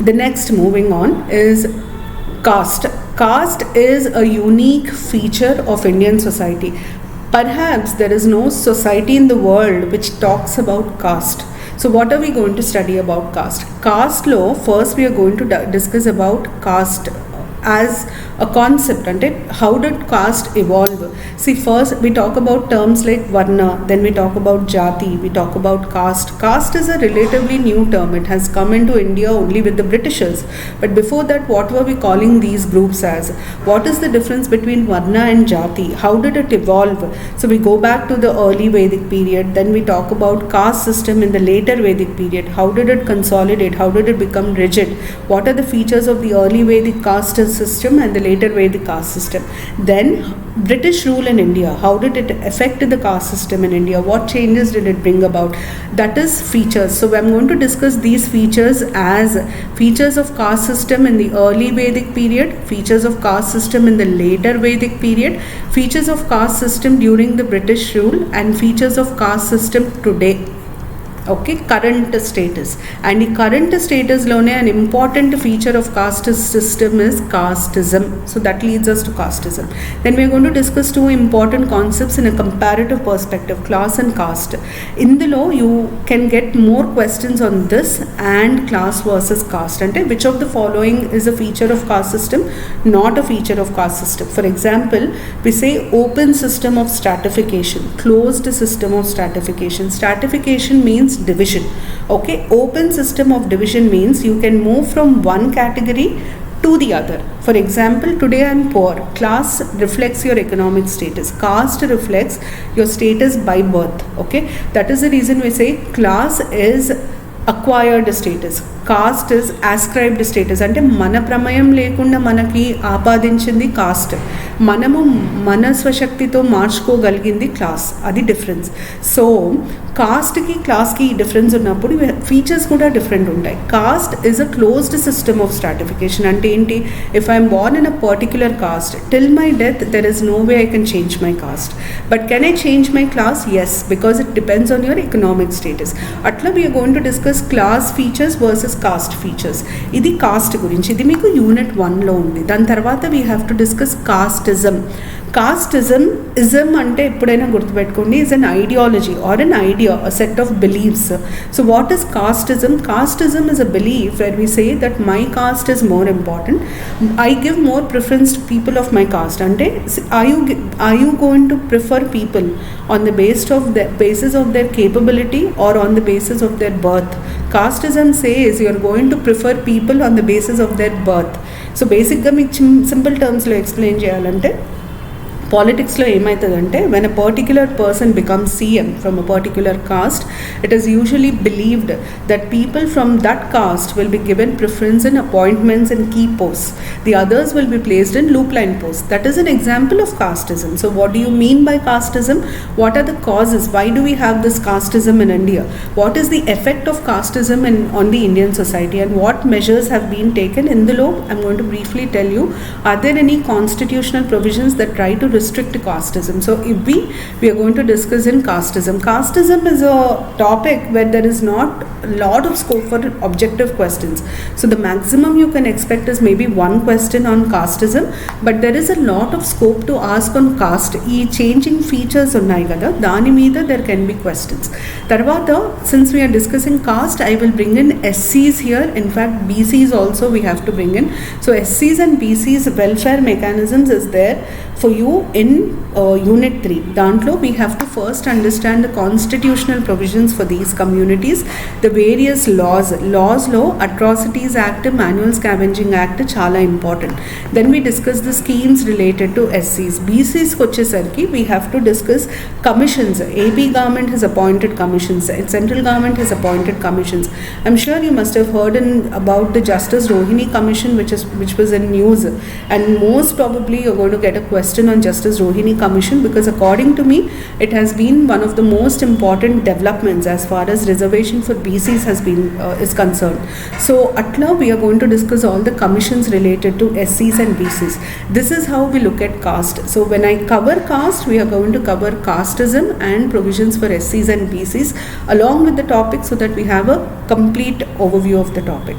The next, moving on, is caste. Caste is a unique feature of Indian society. Perhaps there is no society in the world which talks about caste. So what are we going to study about caste? Caste law, first we are going to discuss about caste as a concept, and how did caste evolve? See, first we talk about terms like varna, then we talk about jati, we talk about caste. Caste is a relatively new term. It has come into India only with the Britishers. But before that, what were we calling these groups as? What is the difference between varna and jati? How did it evolve? So we go back to the early Vedic period, then we talk about caste system in the later Vedic period. How did it consolidate? How did it become rigid? What are the features of the early Vedic caste system and the later Vedic caste system? Then British rule in India, how did it affect the caste system in India? What changes did it bring about? That is features. So I'm going to discuss these features as features of caste system in the early Vedic period, features of caste system in the later Vedic period, features of caste system during the British rule, and features of caste system today. Okay, current status. And the current status lone, an important feature of caste system is casteism. So that leads us to casteism. Then we are going to discuss two important concepts in a comparative perspective, class and caste. In the law, you can get more questions on this and class versus caste. And which of the following is a feature of caste system, not a feature of caste system? For example, we say open system of stratification, closed system of stratification. Stratification means division. Okay, open system of division means you can move from one category to the other. For example, today I am poor. Class reflects your economic status. Caste reflects your status by birth. Okay, that is the reason we say class is acquired status, caste is ascribed status. అంటే మన ప్రమేయం లేకుండా మనకి ఆపాదించింది caste, మనము మన స్వశక్తితో మార్చుకోగలిగింది class. అది డిఫరెన్స్. సో కాస్ట్కి క్లాస్కి డిఫరెన్స్ ఉన్నప్పుడు ఫీచర్స్ కూడా డిఫరెంట్ ఉంటాయి. Caste is a closed system of stratification. అంటే ఏంటి? If I'm born in a particular caste, till my death there is no way I can change my caste. But can I change my class? Yes, because it depends on your economic status. అట్లా we are going to discuss class features versus caste features. ఇది caste గురించి. ఇది మీకు unit 1లో ఉంది. దాని తర్వాత we have to discuss casteism. Casteism, ism అంటే ఎప్పుడైనా గుర్తుపెట్టుకోండి, is an ideology or an idea, a set of beliefs. So what is casteism? Casteism is a belief where we say that my caste is more important. I give more preference to people of my caste. Ante are you going to prefer people on the basis of their capability or on the basis of their birth? Casteism says you are going to prefer people on the basis of their birth. So basically మీకు simple terms లో explain చేయాలంటే, పాలిటిక్స్లో ఏమవుతుందంటే, when a particular person becomes CM from a particular caste, it is usually believed that people from that caste will be given preference in appointments in key posts. The others will be placed in loop line post. That is an example of casteism. So what do you mean by casteism? What are the causes? Why do we have this casteism in India? What is the effect of casteism on the Indian society, and what measures have been taken? ఇందులో I'm going to briefly tell you, are there any constitutional provisions that try to restrict casteism. So if we are going to discuss in casteism. Casteism is a topic where there is not a lot of scope for objective questions. So the maximum you can expect is maybe one question on casteism, but there is a lot of scope to ask on caste. ఈ changing features ఉన్నాయి కదా, దాని మీద there can be questions. తర్వాత, since we are discussing caste, I will bring in SCs here. In fact, BCs also we have to bring in. So SCs and BCs welfare mechanisms is there for you in unit 3. Dantlo we have to first understand the constitutional provisions for these communities, the various laws lo Atrocities Act, Manual Scavenging Act chala important. Then we discuss the schemes related to SCs. BCs kochesarki we have to discuss commissions. AP government has appointed commissions, central government has appointed commissions. I'm sure you must have heard about the Justice Rohini Commission, which was in news, and most probably you're going to get a question on Justice Rohini Commission, because according to me it has been one of the most important developments as far as reservation for BCs is concerned. So atla we are going to discuss all the commissions related to SCs and BCs. This is how we look at caste. So when I cover caste, we are going to cover casteism and provisions for SCs and BCs along with the topic, so that we have a complete overview of the topic.